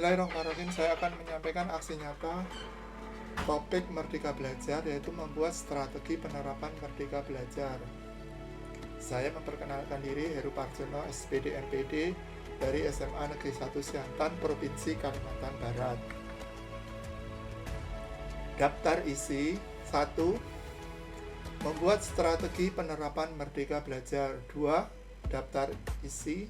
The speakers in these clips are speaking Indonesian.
Bismillahirrahmanirrahim. Saya akan menyampaikan aksi nyata topik Merdeka Belajar, yaitu membuat strategi penerapan Merdeka Belajar. Saya memperkenalkan diri, Heru Parjono, SPD MPD dari SMA Negeri 1 Siantan, Provinsi Kalimantan Barat. Daftar isi 1. Membuat strategi penerapan Merdeka Belajar. 2. Daftar isi.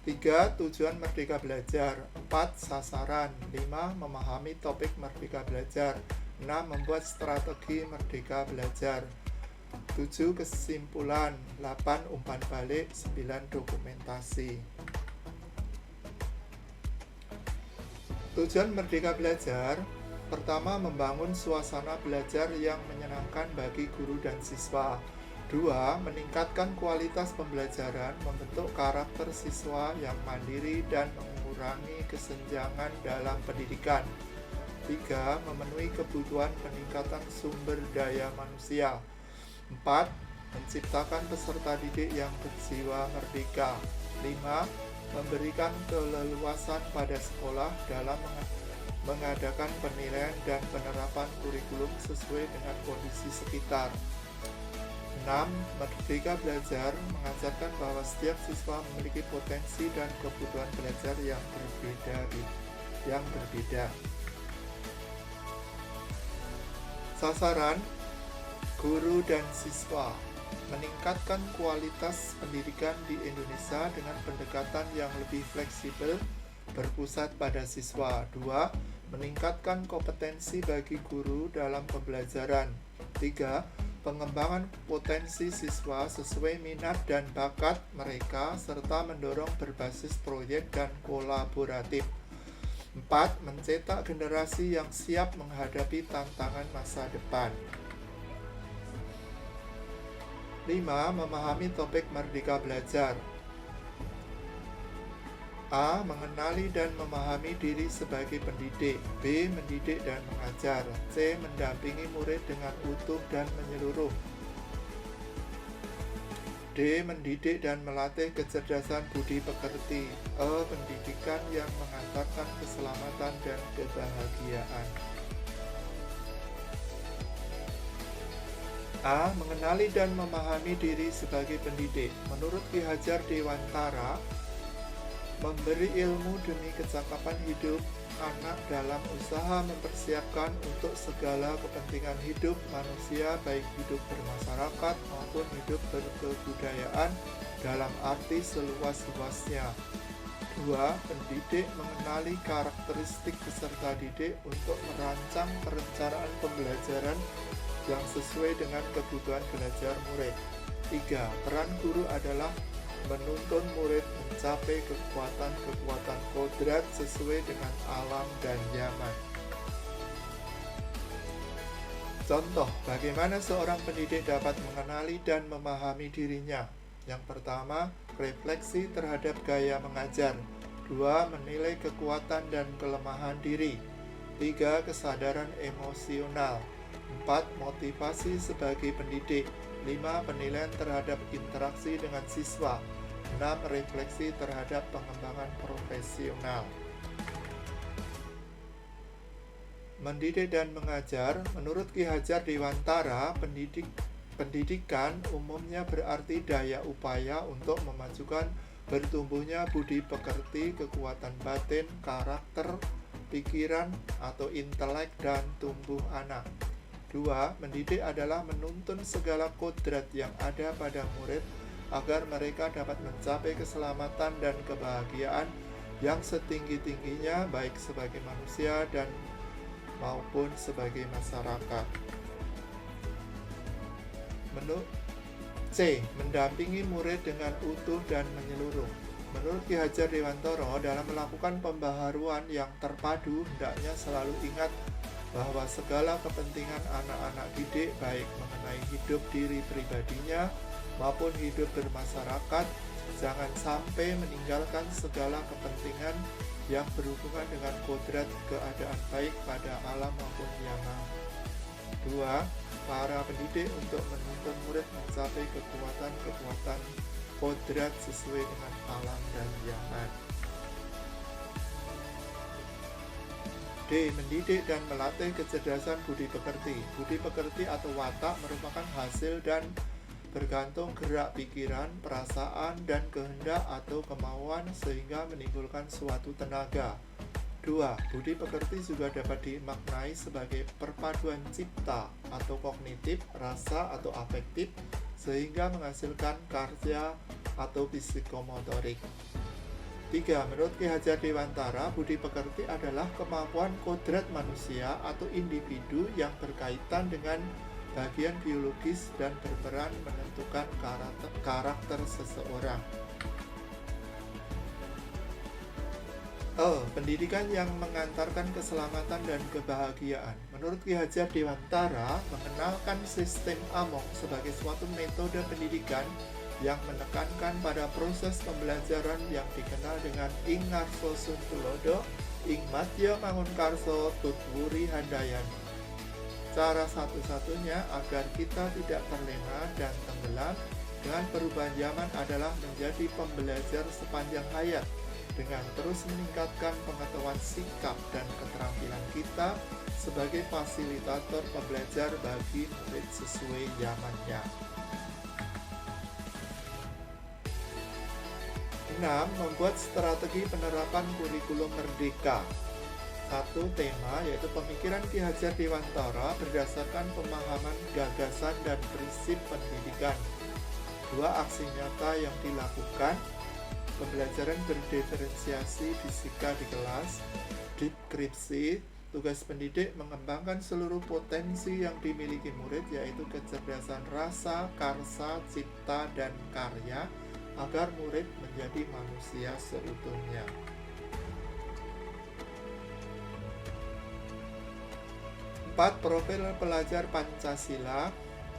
3. Tujuan Merdeka Belajar. 4. Sasaran. 5. Memahami topik Merdeka Belajar. 6. Membuat strategi Merdeka Belajar. 7. Kesimpulan. 8. Umpan balik. 9. Dokumentasi. Tujuan Merdeka Belajar. Pertama, membangun suasana belajar yang menyenangkan bagi guru dan siswa. 2. Meningkatkan kualitas pembelajaran, membentuk karakter siswa yang mandiri dan mengurangi kesenjangan dalam pendidikan. 3. Memenuhi kebutuhan peningkatan sumber daya manusia. 4. Menciptakan peserta didik yang berjiwa merdeka. 5. Memberikan keleluasan pada sekolah dalam mengadakan penilaian dan penerapan kurikulum sesuai dengan kondisi sekitar. 6. Merdeka Belajar mengajarkan bahwa setiap siswa memiliki potensi dan kebutuhan belajar yang berbeda. Sasaran guru dan siswa. Meningkatkan kualitas pendidikan di Indonesia dengan pendekatan yang lebih fleksibel, berpusat pada siswa. 2. Meningkatkan kompetensi bagi guru dalam pembelajaran. 3. Pengembangan potensi siswa sesuai minat dan bakat mereka, serta mendorong berbasis proyek dan kolaboratif. 4. Mencetak generasi yang siap menghadapi tantangan masa depan. 5. Memahami topik Merdeka Belajar. A. Mengenali dan memahami diri sebagai pendidik. B. Mendidik dan mengajar. C. Mendampingi murid dengan utuh dan menyeluruh. D. Mendidik dan melatih kecerdasan budi pekerti. E. Pendidikan yang mengantarkan keselamatan dan kebahagiaan. A. Mengenali dan memahami diri sebagai pendidik. Menurut Ki Hajar Dewantara, memberi ilmu demi kecakapan hidup anak dalam usaha mempersiapkan untuk segala kepentingan hidup manusia, baik hidup bermasyarakat maupun hidup berkebudayaan dalam arti seluas-luasnya. 2. Pendidik mengenali karakteristik peserta didik untuk merancang perencanaan pembelajaran yang sesuai dengan kebutuhan belajar murid. 3. Peran guru adalah menuntun murid mencapai kekuatan kodrat sesuai dengan alam dan zaman. Contoh, bagaimana seorang pendidik dapat mengenali dan memahami dirinya. Yang pertama, refleksi terhadap gaya mengajar. 2. Menilai kekuatan dan kelemahan diri. 3. Kesadaran emosional. 4. Motivasi sebagai pendidik. 5. Penilaian terhadap interaksi dengan siswa. 6. Refleksi terhadap pengembangan profesional. Mendidik dan mengajar. Menurut Ki Hajar Dewantara, pendidikan umumnya berarti daya upaya untuk memajukan bertumbuhnya budi pekerti, kekuatan batin, karakter, pikiran atau intelek, dan tumbuh anak. 2. Mendidik adalah menuntun segala kodrat yang ada pada murid agar mereka dapat mencapai keselamatan dan kebahagiaan yang setinggi-tingginya, baik sebagai manusia dan maupun sebagai masyarakat. C. Mendampingi murid dengan utuh dan menyeluruh. Menurut Ki Hajar Dewantara, dalam melakukan pembaharuan yang terpadu, hendaknya selalu ingat bahwa segala kepentingan anak-anak didik, baik mengenai hidup diri pribadinya maupun hidup bermasyarakat, jangan sampai meninggalkan segala kepentingan yang berhubungan dengan kodrat keadaan baik pada alam maupun zaman. 2. Para pendidik untuk menuntun murid mencapai kekuatan kodrat sesuai dengan alam dan zaman. D. Mendidik dan melatih kecerdasan budi pekerti. Budi pekerti atau watak merupakan hasil dan bergantung gerak pikiran, perasaan, dan kehendak atau kemauan sehingga menimbulkan suatu tenaga. 2. Budi pekerti juga dapat dimaknai sebagai perpaduan cipta atau kognitif, rasa atau afektif sehingga menghasilkan karya atau psikomotorik. 3. Menurut Ki Hajar Dewantara, budi pekerti adalah kemampuan kodrat manusia atau individu yang berkaitan dengan bagian biologis dan berperan menentukan karakter seseorang. Pendidikan yang mengantarkan keselamatan dan kebahagiaan. Menurut Ki Hajar Dewantara, mengenalkan sistem Among sebagai suatu metode pendidikan yang menekankan pada proses pembelajaran yang dikenal dengan ing ngarsa sun tulodo, ing madya mangunkarsa tutwuri handayani. Cara satu-satunya agar kita tidak terlena dan tenggelam dengan perubahan zaman adalah menjadi pembelajar sepanjang hayat dengan terus meningkatkan pengetahuan sikap dan keterampilan kita sebagai fasilitator pembelajar bagi murid sesuai zamannya. 6. Membuat strategi penerapan kurikulum merdeka. 1. Tema yaitu pemikiran Ki Hajar Dewantara berdasarkan pemahaman gagasan dan prinsip pendidikan. 2. Aksi nyata yang dilakukan. Pembelajaran berdiferensiasi fisika di kelas. Deskripsi. Tugas pendidik mengembangkan seluruh potensi yang dimiliki murid yaitu kecerdasan rasa, karsa, cipta, dan karya agar murid menjadi manusia seutuhnya. 4. Profil pelajar Pancasila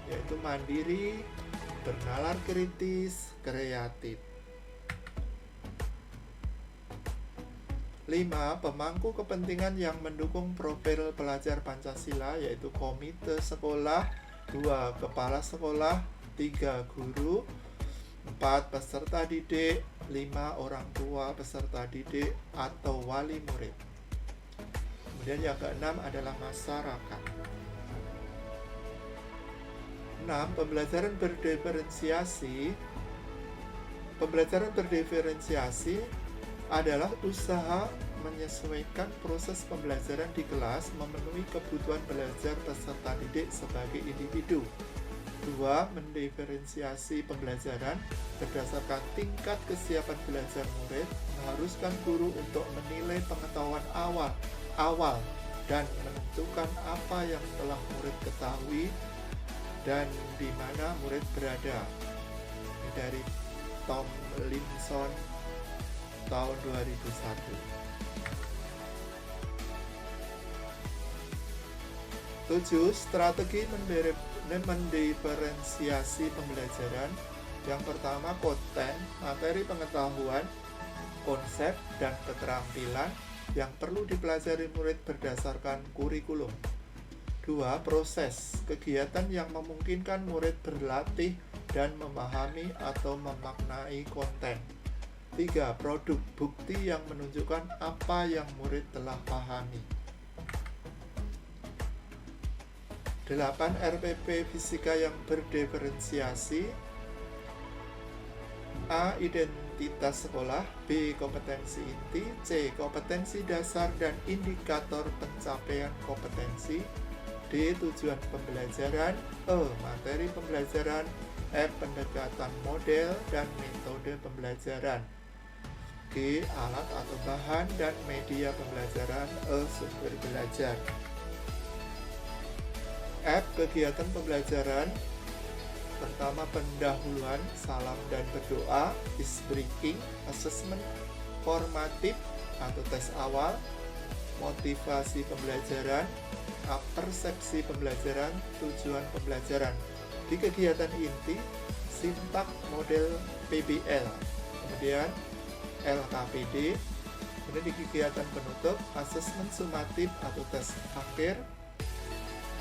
yaitu mandiri, bernalar kritis, kreatif. 5. Pemangku kepentingan yang mendukung profil pelajar Pancasila yaitu komite sekolah, 2. Kepala sekolah, 3. Guru, 4. Peserta didik, 5. Orang tua peserta didik atau wali murid. Kemudian yang keenam adalah masyarakat. 6. Pembelajaran berdiferensiasi. Pembelajaran berdiferensiasi adalah usaha menyesuaikan proses pembelajaran di kelas memenuhi kebutuhan belajar peserta didik sebagai individu. 2. Mendiferensiasi pembelajaran berdasarkan tingkat kesiapan belajar murid, mengharuskan guru untuk menilai pengetahuan awal dan menentukan apa yang telah murid ketahui dan di mana murid berada. Ini dari Tom Limson tahun 2001. 7. Strategi mendiferensiasi pembelajaran. Yang pertama, konten, materi pengetahuan, konsep, dan keterampilan yang perlu dipelajari murid berdasarkan kurikulum. 2. Proses, kegiatan yang memungkinkan murid berlatih dan memahami atau memaknai konten. 3. Produk, bukti yang menunjukkan apa yang murid telah pahami. 8. RPP fisika yang berdiferensiasi. A. Identitas sekolah, B. Kompetensi inti, C. Kompetensi dasar dan indikator pencapaian kompetensi, D. Tujuan pembelajaran, E. Materi pembelajaran, F. Pendekatan model dan metode pembelajaran, G. Alat atau bahan dan media pembelajaran, E. Sumber belajar. F. Kegiatan pembelajaran. Pertama, pendahuluan, salam dan berdoa, icebreaking, breaking, assessment, formatif atau tes awal, motivasi pembelajaran, persepsi pembelajaran, tujuan pembelajaran. Di kegiatan inti, sintak model PBL, kemudian LKPD, kemudian di kegiatan penutup, asesmen sumatif atau tes akhir,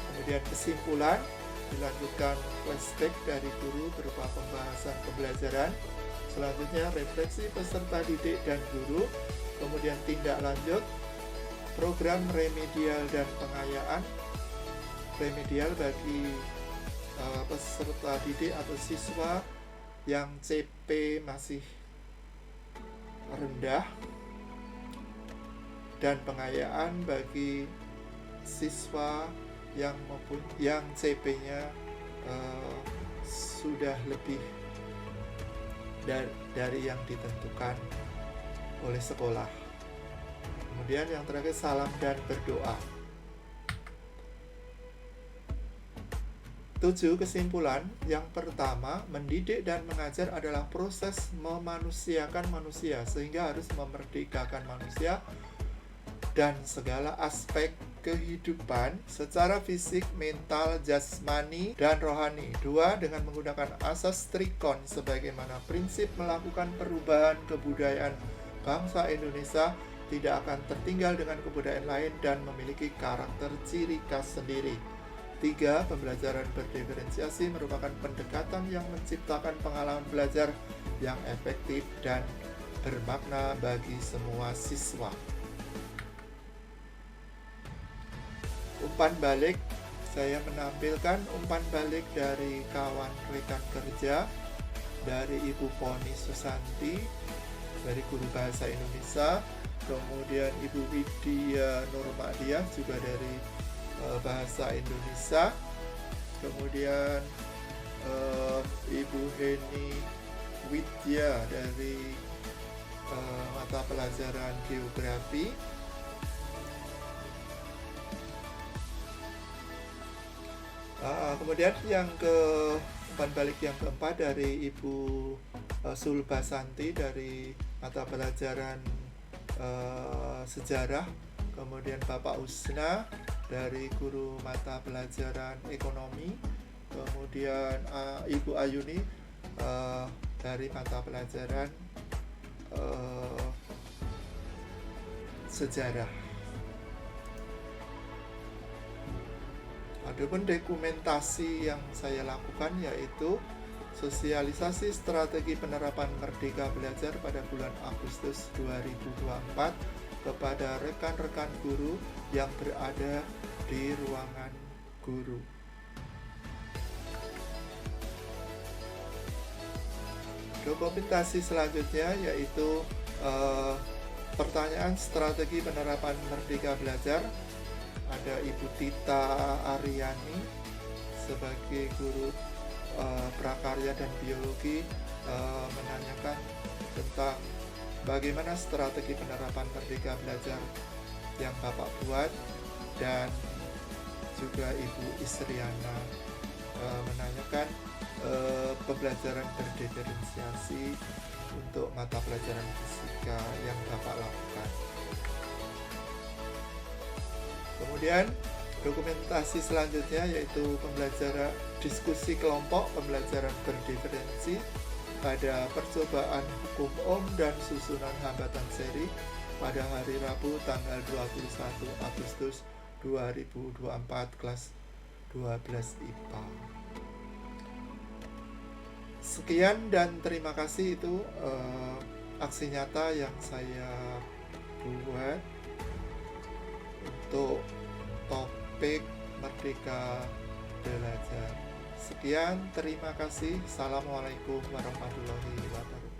kemudian kesimpulan, dilanjutkan flashback dari guru berupa pembahasan pembelajaran, selanjutnya refleksi peserta didik dan guru, kemudian tindak lanjut, program remedial dan pengayaan. Remedial bagi peserta didik atau siswa yang CP masih rendah, dan pengayaan bagi siswa yang CP-nya sudah lebih dari yang ditentukan oleh sekolah. Kemudian yang terakhir, salam dan berdoa. 7. Kesimpulan. Yang pertama, mendidik dan mengajar adalah proses memanusiakan manusia, sehingga harus memerdekakan manusia dan segala aspek kehidupan secara fisik, mental, jasmani, dan rohani. 2. Dengan menggunakan asas Trikon sebagaimana prinsip melakukan perubahan kebudayaan bangsa Indonesia tidak akan tertinggal dengan kebudayaan lain dan memiliki karakter ciri khas sendiri. 3. Pembelajaran berdiferensiasi merupakan pendekatan yang menciptakan pengalaman belajar yang efektif dan bermakna bagi semua siswa. Umpan balik, saya menampilkan umpan balik dari kawan rekan kerja, dari Ibu Poni Susanti, dari Guru Bahasa Indonesia, kemudian Ibu Widya Nurmadiah juga dari Bahasa Indonesia, kemudian Ibu Heni Widya dari mata pelajaran geografi, kemudian yang umpan balik yang keempat dari Ibu Sulbasanti dari mata pelajaran sejarah, kemudian Bapak Usna dari guru mata pelajaran ekonomi, kemudian Ibu Ayuni dari mata pelajaran sejarah. Adapun dokumentasi yang saya lakukan yaitu sosialisasi strategi penerapan Merdeka Belajar pada bulan Agustus 2024 kepada rekan-rekan guru yang berada di ruangan guru. Dokumentasi selanjutnya yaitu pertanyaan strategi penerapan Merdeka Belajar. Ada Ibu Tita Aryani sebagai guru prakarya dan biologi menanyakan tentang bagaimana strategi penerapan Merdeka Belajar yang Bapak buat, dan juga Ibu Isriana menanyakan pembelajaran berdiferensiasi untuk mata pelajaran fisika yang Bapak lakukan. Kemudian dokumentasi selanjutnya yaitu pembelajaran diskusi kelompok pembelajaran berdiferensi pada percobaan hukum Ohm dan susunan hambatan seri pada hari Rabu tanggal 21 Agustus 2024 kelas 12 IPA. Sekian dan terima kasih, itu aksi nyata yang saya buat untuk topik Merdeka Belajar. Sekian, terima kasih. Assalamualaikum warahmatullahi wabarakatuh.